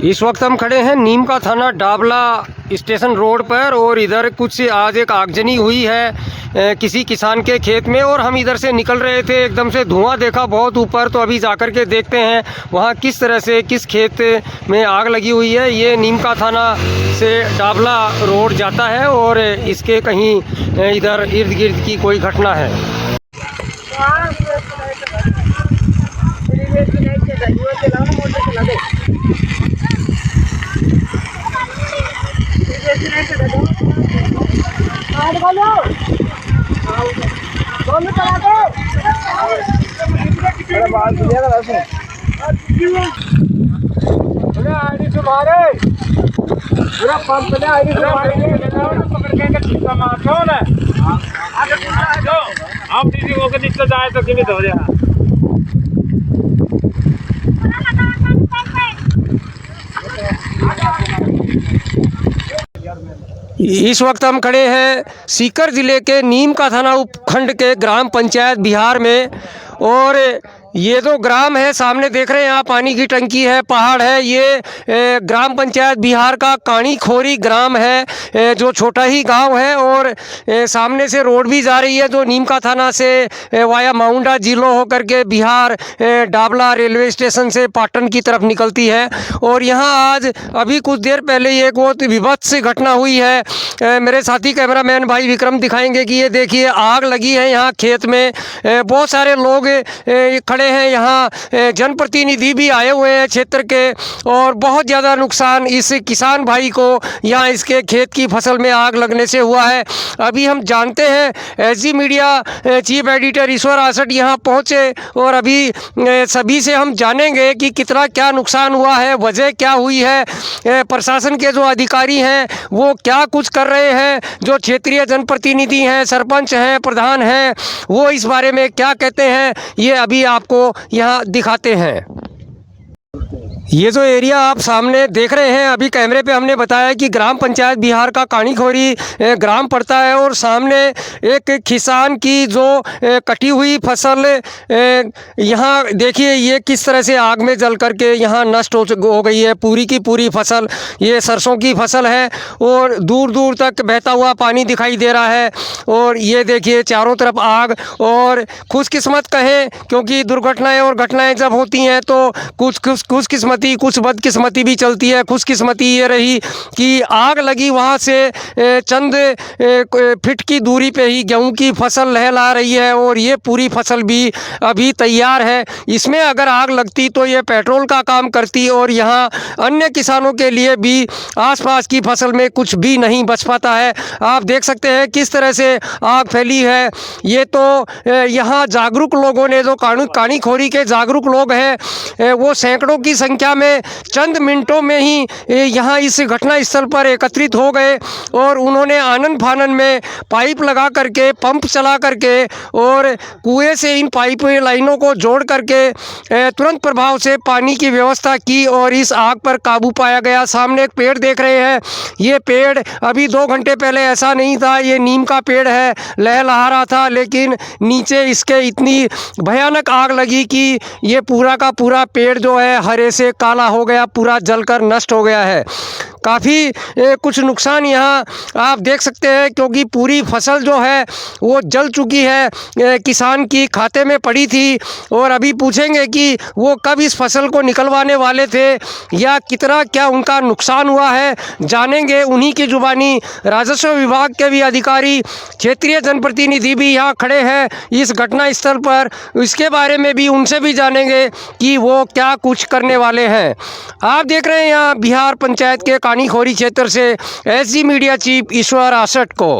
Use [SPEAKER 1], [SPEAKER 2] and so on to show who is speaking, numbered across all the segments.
[SPEAKER 1] इस वक्त हम खड़े हैं नीम का थाना डाबला स्टेशन रोड पर और इधर कुछ आज एक आगजनी हुई है किसी किसान के खेत में और हम इधर से निकल रहे थे, एकदम से धुआं देखा बहुत ऊपर। तो अभी जाकर के देखते हैं वहाँ किस तरह से किस खेत में आग लगी हुई है। ये नीम का थाना से डाबला रोड जाता है और इसके कहीं इधर इर्द गिर्द की कोई घटना है।
[SPEAKER 2] निकल जाए तो किमित हो जाए।
[SPEAKER 1] इस वक्त हम खड़े हैं सीकर ज़िले के नीम का थाना उपखंड के ग्राम पंचायत बिहार में और ये जो ग्राम है सामने देख रहे हैं आप, पानी की टंकी है, पहाड़ है। ये ग्राम पंचायत बिहार का कानी खोरी ग्राम है, जो छोटा ही गांव है और सामने से रोड भी जा रही है जो नीम का थाना से वाया माउंडा जिलो होकर के बिहार डाबला रेलवे स्टेशन से पाटन की तरफ निकलती है। और यहाँ आज अभी कुछ देर पहले ये एक बहुत विभत्स घटना हुई है। मेरे साथी कैमरामैन भाई विक्रम दिखाएंगे कि ये देखिए आग लगी है यहाँ खेत में। बहुत सारे लोग खड़े हैं, यहाँ जनप्रतिनिधि भी आए हुए हैं क्षेत्र के और बहुत ज़्यादा नुकसान इस किसान भाई को यहाँ इसके खेत की फसल में आग लगने से हुआ है। अभी हम जानते हैं एसजी मीडिया चीफ एडिटर ईश्वर आसट यहाँ पहुँचे और अभी सभी से हम जानेंगे कि कितना क्या नुकसान हुआ है, वजह क्या हुई है, प्रशासन के जो अधिकारी हैं वो क्या कुछ कर रहे हैं, जो क्षेत्रीय जनप्रतिनिधि हैं, सरपंच हैं, प्रधान हैं, वो इस बारे में क्या कहते हैं, ये अभी आपको यहाँ दिखाते हैं। ये जो एरिया आप सामने देख रहे हैं, अभी कैमरे पे हमने बताया कि ग्राम पंचायत बिहार का कानीखोरी ग्राम पड़ता है और सामने एक किसान की जो कटी हुई फसल यहाँ देखिए ये किस तरह से आग में जल करके यहाँ नष्ट हो गई है पूरी की पूरी फसल। ये सरसों की फसल है और दूर दूर तक बहता हुआ पानी दिखाई दे रहा है और ये देखिए चारों तरफ आग। और खुशकिस्मत कहें क्योंकि दुर्घटनाएँ और घटनाएँ जब होती हैं तो कुछ खुशकिस्मती कुछ बदकिस्मती भी चलती है। खुशकिस्मती ये रही कि आग लगी वहाँ से चंद फीट की दूरी पे ही गेहूं की फसल लहला रही है और ये पूरी फसल भी अभी तैयार है। इसमें अगर आग लगती तो ये पेट्रोल का काम करती और यहाँ अन्य किसानों के लिए भी आसपास की फसल में कुछ भी नहीं बच पाता है। आप देख सकते हैं किस तरह से आग फैली है। ये तो यहाँ जागरूक लोगों ने, जो कानीखोरी के जागरूक लोग हैं, वो सैकड़ों की संख्या में चंद मिनटों में ही यहाँ इस घटना स्थल पर एकत्रित हो गए और उन्होंने आनन फानन में पाइप लगा करके, पंप चला करके और कुएं से इन पाइप लाइनों को जोड़ करके तुरंत प्रभाव से पानी की व्यवस्था की और इस आग पर काबू पाया गया। सामने एक पेड़ देख रहे हैं, ये पेड़ अभी 2 घंटे पहले ऐसा नहीं था, ये नीम का पेड़ है, लहलहा रहा था, लेकिन नीचे इसके इतनी भयानक आग लगी कि ये पूरा का पूरा पेड़ जो है हरे से काला हो गया, पूरा जलकर नष्ट हो गया है। काफ़ी कुछ नुकसान यहाँ आप देख सकते हैं क्योंकि पूरी फसल जो है वो जल चुकी है, किसान की खाते में पड़ी थी। और अभी पूछेंगे कि वो कब इस फसल को निकलवाने वाले थे या कितना क्या उनका नुकसान हुआ है, जानेंगे उन्हीं की जुबानी। राजस्व विभाग के भी अधिकारी, क्षेत्रीय जनप्रतिनिधि भी यहाँ खड़े हैं इस घटना स्थल पर, इसके बारे में भी उनसे भी जानेंगे कि वो क्या कुछ करने वाले हैं। आप देख रहे हैं यहाँ बिहार पंचायत के कानीखोरी क्षेत्र से एसजी मीडिया चीफ ईश्वर आसट को।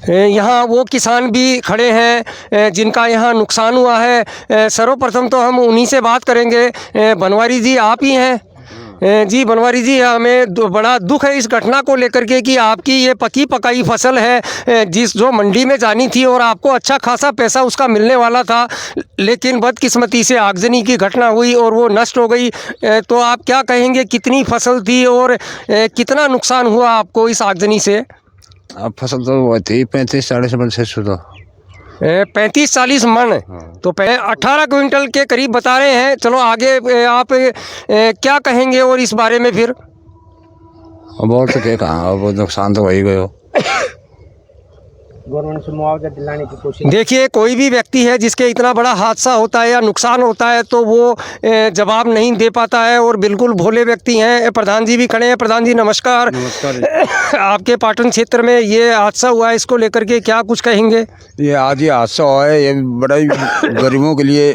[SPEAKER 1] यहाँ वो किसान भी खड़े हैं जिनका यहाँ नुकसान हुआ है। सर्वप्रथम तो हम उन्हीं से बात करेंगे। बनवारी जी आप ही हैं? जी बनवारी जी, हमें बड़ा दुख है इस घटना को लेकर के कि आपकी ये पकी पकाई फसल है जो मंडी में जानी थी और आपको अच्छा खासा पैसा उसका मिलने वाला था, लेकिन बदकिस्मती से आगजनी की घटना हुई और वो नष्ट हो गई। तो आप क्या कहेंगे, कितनी फसल थी और कितना नुकसान हुआ आपको इस आगजनी से?
[SPEAKER 3] अब फसल तो वो थी 35-40 मन से शुरू।
[SPEAKER 1] 35-40 मन। तो 18 क्विंटल के करीब बता रहे हैं। चलो आगे आप क्या कहेंगे और इस बारे में फिर?
[SPEAKER 3] अब और तो क्या कहाँ, अब नुकसान तो हो ही गयो।
[SPEAKER 2] गवर्नमेंट से मुआवजा दिलाने की कोशिश।
[SPEAKER 1] देखिए, कोई भी व्यक्ति है जिसके इतना बड़ा हादसा होता है या नुकसान होता है तो वो जवाब नहीं दे पाता है, और बिल्कुल भोले व्यक्ति हैं। प्रधान जी भी खड़े हैं। प्रधान जी नमस्कार।
[SPEAKER 3] नमस्कार।
[SPEAKER 1] आपके पाटन क्षेत्र में ये हादसा हुआ है, इसको लेकर के क्या कुछ कहेंगे?
[SPEAKER 3] ये आज ये हादसा हुआ है, ये बड़ा ही गरीबों के लिए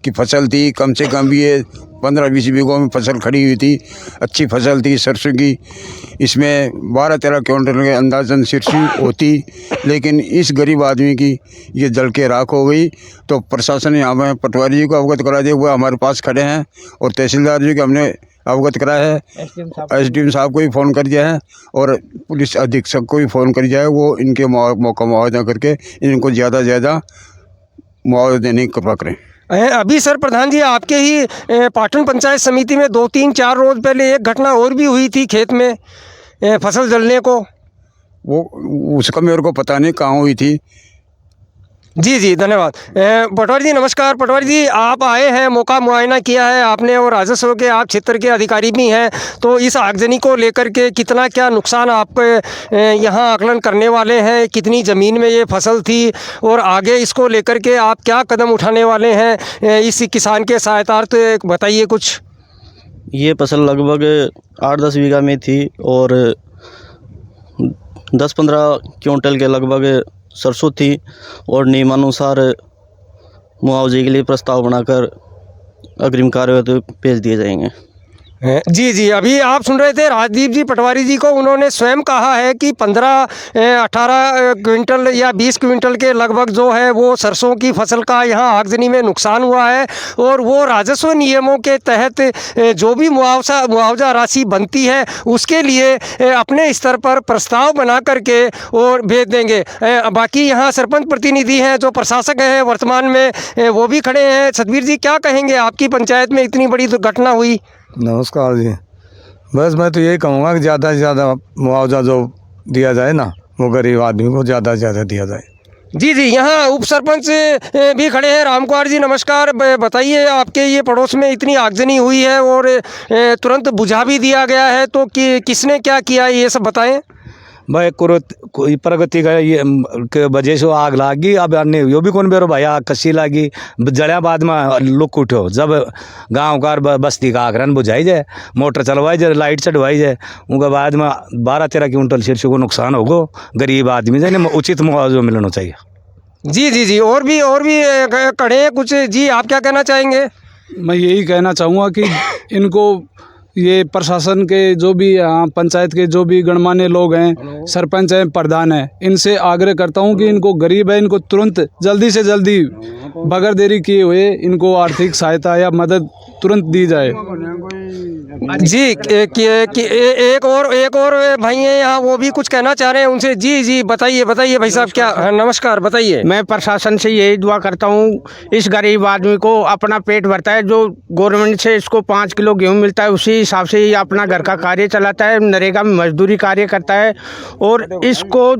[SPEAKER 3] की फसल थी। कम से कम ये 15-20 बीघों में फसल खड़ी हुई थी। अच्छी फसल थी सरसों की। इसमें 12-13 क्विंटल के अंदाजन सरसों होती, लेकिन इस गरीब आदमी की ये जल के राख हो गई। तो प्रशासन ने हमें पटवारी जी को अवगत करा दिया, वो हमारे पास खड़े हैं, और तहसीलदार जी को हमने अवगत कराया है। एसडीएम साहब को भी फ़ोन कर दिया है, और पुलिस अधीक्षक को भी फ़ोन कर दिया है। वो इनके मौका मुआवजा करके इनको ज़्यादा से ज़्यादा मुआवजा देने की कृपा करें।
[SPEAKER 1] अभी सर प्रधान जी, आपके ही पाटन पंचायत समिति में 2-3-4 रोज़ पहले एक घटना और भी हुई थी खेत में फसल जलने को।
[SPEAKER 3] वो उसका मेरे को पता नहीं कहाँ हुई थी।
[SPEAKER 1] जी जी, धन्यवाद। पटवारी जी नमस्कार। पटवारी जी, आप आए हैं, मौका मुआयना किया है आपने, और राजस्व के आप क्षेत्र के अधिकारी भी हैं, तो इस आगजनी को लेकर के कितना क्या नुकसान आप यहाँ आकलन करने वाले हैं? कितनी ज़मीन में ये फसल थी, और आगे इसको लेकर के आप क्या कदम उठाने वाले हैं इस किसान के सहायतार्थ? बताइए कुछ।
[SPEAKER 4] ये फसल लगभग 8-10 बीघा में थी, और 10-15 क्विंटल के लगभग सरसों थी, और नियमानुसार मुआवजे के लिए प्रस्ताव बनाकर अग्रिम कार्य भेज दिए जाएंगे।
[SPEAKER 1] जी जी, अभी आप सुन रहे थे राजदीप जी पटवारी जी को। उन्होंने स्वयं कहा है कि 15-18 क्विंटल या 20 क्विंटल के लगभग जो है वो सरसों की फसल का यहाँ आगजनी में नुकसान हुआ है, और वो राजस्व नियमों के तहत जो भी मुआवजा राशि बनती है उसके लिए अपने स्तर पर प्रस्ताव बना करके और भेज देंगे। बाकी यहाँ सरपंच प्रतिनिधि हैं, जो प्रशासक हैं वर्तमान में, वो भी खड़े हैं। सतबीर जी, क्या कहेंगे? आपकी पंचायत में इतनी बड़ी दुर्घटना हुई।
[SPEAKER 5] नमस्कार जी। बस मैं तो यही कहूँगा कि ज़्यादा से ज़्यादा मुआवजा जो दिया जाए ना, वो गरीब आदमी को ज़्यादा से ज़्यादा दिया जाए।
[SPEAKER 1] जी जी, यहाँ उप सरपंच भी खड़े हैं। रामकुमार जी नमस्कार। बताइए, आपके ये पड़ोस में इतनी आगजनी हुई है और तुरंत बुझा भी दिया गया है, तो किसने क्या किया ये सब बताएं।
[SPEAKER 5] भाई कोई प्रगति का ये के वजह से आग लागी। अब अन्य यो भी कौन बेरो भाई आग कसी लागी जड़िया बाद में लुक उठो। जब गांव कार बस्ती का आगरन बुझाई जाए, मोटर चलवाई जाए, लाइट चढ़वाई जाए, उनके बाद में 12-13 क्विंटल सरसों को नुकसान होगो। गरीब आदमी जाने उचित मुआवजा मिलना चाहिए।
[SPEAKER 1] जी जी जी, और भी खड़े हैं कुछ। जी, आप क्या कहना चाहेंगे?
[SPEAKER 6] मैं यही कहना चाहूँगा कि इनको ये प्रशासन के जो भी यहाँ पंचायत के जो भी गणमान्य लोग हैं, सरपंच हैं, प्रधान हैं, इनसे आग्रह करता हूँ कि इनको गरीब है, इनको तुरंत जल्दी से जल्दी बगैर देरी किए हुए इनको आर्थिक सहायता या मदद तुरंत दी जाए।
[SPEAKER 1] जी, एक और भाई हैं यहाँ, वो भी कुछ कहना चाह रहे हैं उनसे। जी जी, बताइए भाई साहब, क्या? हाँ, नमस्कार, बताइए।
[SPEAKER 7] मैं प्रशासन से यही दुआ करता हूँ, इस गरीब आदमी को अपना पेट भरता है। जो गवर्नमेंट से इसको 5 किलो गेहूँ मिलता है, उसी हिसाब से ये अपना घर का कार्य चलाता है, नरेगा में मजदूरी कार्य करता है। और इसको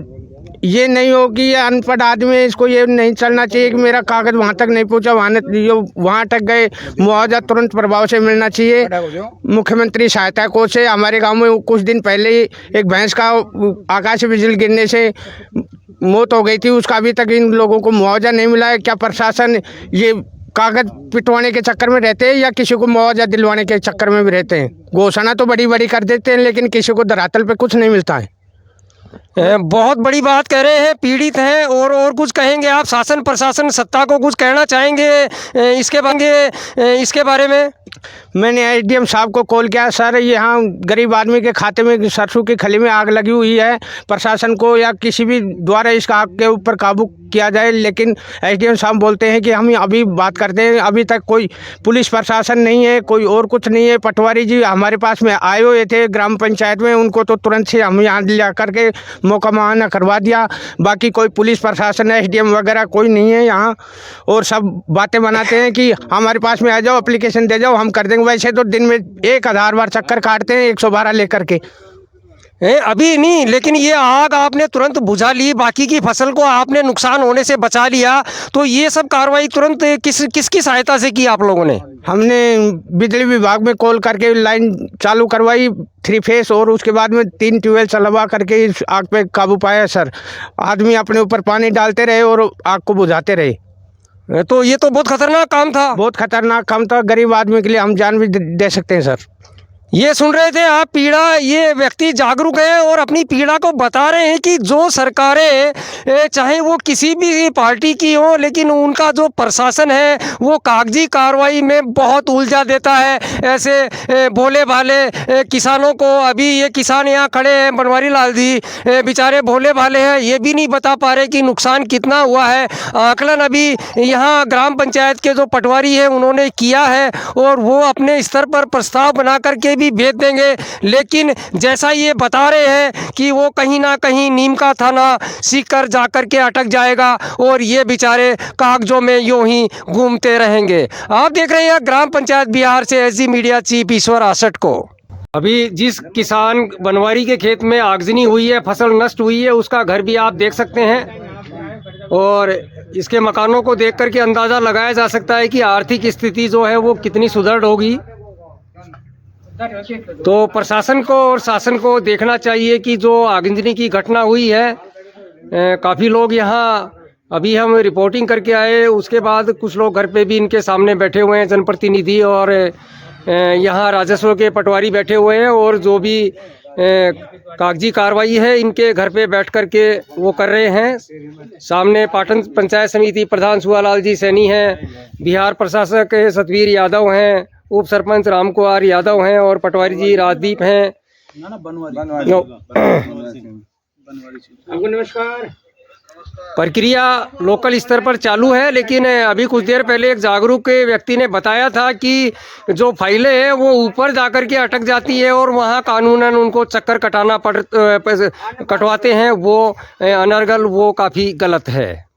[SPEAKER 7] ये नहीं हो कि ये अनपढ़ आदमी है, इसको ये नहीं चलना चाहिए कि मेरा कागज़ वहाँ तक नहीं पहुँचा, वहाँ तक गए। मुआवजा तुरंत प्रभाव से मिलना चाहिए। मुख्यमंत्री सहायता कोष से हमारे गांव में कुछ दिन पहले ही एक भैंस का आकाशीय बिजली गिरने से मौत हो गई थी, उसका अभी तक इन लोगों को मुआवजा नहीं मिला है। क्या प्रशासन ये कागज़ पिटवाने के चक्कर में रहते हैं या किसी को मुआवजा दिलवाने के चक्कर में भी रहते हैं? घोषणा तो बड़ी बड़ी कर देते हैं, लेकिन किसी को धरातल पे कुछ नहीं मिलता है।
[SPEAKER 1] बहुत बड़ी बात कह रहे हैं, पीड़ित हैं। और कुछ कहेंगे आप? शासन प्रशासन सत्ता को कुछ कहना चाहेंगे इसके बारे में?
[SPEAKER 7] मैंने एसडीएम साहब को कॉल किया, सर यहाँ गरीब आदमी के खाते में सरसों की खली में आग लगी हुई है, प्रशासन को या किसी भी द्वारा इस आग के ऊपर काबू किया जाए। लेकिन एसडीएम साहब बोलते हैं कि हम अभी बात करते हैं, अभी तक कोई पुलिस प्रशासन नहीं है, कोई और कुछ नहीं है। पटवारी जी हमारे पास में आए हुए थे ग्राम पंचायत में, उनको तो तुरंत से हम यहाँ ला करके मौका मुआयना करवा दिया। बाकी कोई पुलिस प्रशासन एसडीएम वगैरह कोई नहीं है यहाँ, और सब बातें बनाते हैं कि हमारे पास में आ जाओ, एप्लीकेशन दे जाओ, हम कर देंगे। वैसे तो दिन में 1000 बार चक्कर काटते हैं 112 लेकर के।
[SPEAKER 1] अभी नहीं, लेकिन ये आग आपने तुरंत बुझा ली, बाकी की फसल को आपने नुकसान होने से बचा लिया, तो ये सब कार्रवाई तुरंत किसकी सहायता से की आप लोगों ने?
[SPEAKER 7] हमने बिजली विभाग में कॉल करके लाइन चालू करवाई 3 फेस, और उसके बाद में 3 ट्यूबवेल चलवा करके इस आग पे काबू पाया सर। आदमी अपने ऊपर पानी डालते रहे और आग को बुझाते रहे।
[SPEAKER 1] तो ये तो बहुत खतरनाक काम था।
[SPEAKER 7] बहुत खतरनाक काम था, गरीब आदमी के लिए हम जान भी दे सकते हैं सर।
[SPEAKER 1] ये सुन रहे थे आप पीड़ा, ये व्यक्ति जागरूक है और अपनी पीड़ा को बता रहे हैं कि जो सरकारें चाहे वो किसी भी पार्टी की हो, लेकिन उनका जो प्रशासन है वो कागजी कार्रवाई में बहुत उलझा देता है ऐसे भोले भाले किसानों को। अभी ये किसान यहाँ खड़े हैं, बनवारी लाल जी बेचारे भोले भाले हैं, ये भी नहीं बता पा रहे कि नुकसान कितना हुआ है। आकलन अभी यहाँ ग्राम पंचायत के जो पटवारी है उन्होंने किया है और वो अपने स्तर पर प्रस्ताव बना करके भी भेज देंगे, लेकिन जैसा ये बता रहे हैं कि वो कहीं ना कहीं नीम का थाना सीकर जाकर के अटक जाएगा और ये बेचारे कागजों में यूं ही घूमते रहेंगे। आप देख रहे हैं ग्राम पंचायत बिहार से एसजी मीडिया चीफ ईश्वर आसट को। अभी जिस किसान बनवारी के खेत में आगजनी हुई है, फसल नष्ट हुई है, उसका घर भी आप देख सकते हैं और इसके मकानों को देख करके अंदाज़ा लगाया जा सकता है कि आर्थिक स्थिति जो है वो कितनी सुदृढ़ होगी। तो प्रशासन को और शासन को देखना चाहिए कि जो आगजनी की घटना हुई है, काफ़ी लोग यहाँ अभी हम रिपोर्टिंग करके आए, उसके बाद कुछ लोग घर पे भी इनके सामने बैठे हुए हैं, जनप्रतिनिधि और यहाँ राजस्व के पटवारी बैठे हुए हैं और जो भी कागजी कार्रवाई है इनके घर पे बैठ कर के वो कर रहे हैं। सामने पाटन पंचायत समिति प्रधान सुहालाल जी सैनी हैं, बिहार प्रशासक सतवीर यादव हैं, उप सरपंच राम कुमार यादव हैं और पटवारी जी राजदीप हैं। नमस्कार। प्रक्रिया लोकल स्तर पर चालू है, लेकिन अभी कुछ देर पहले एक जागरूक व्यक्ति ने बताया था कि जो फाइलें हैं वो ऊपर जाकर के अटक जाती है और वहाँ कानूनन उनको चक्कर कटवाते हैं, वो अनर्गल, वो काफ़ी गलत है।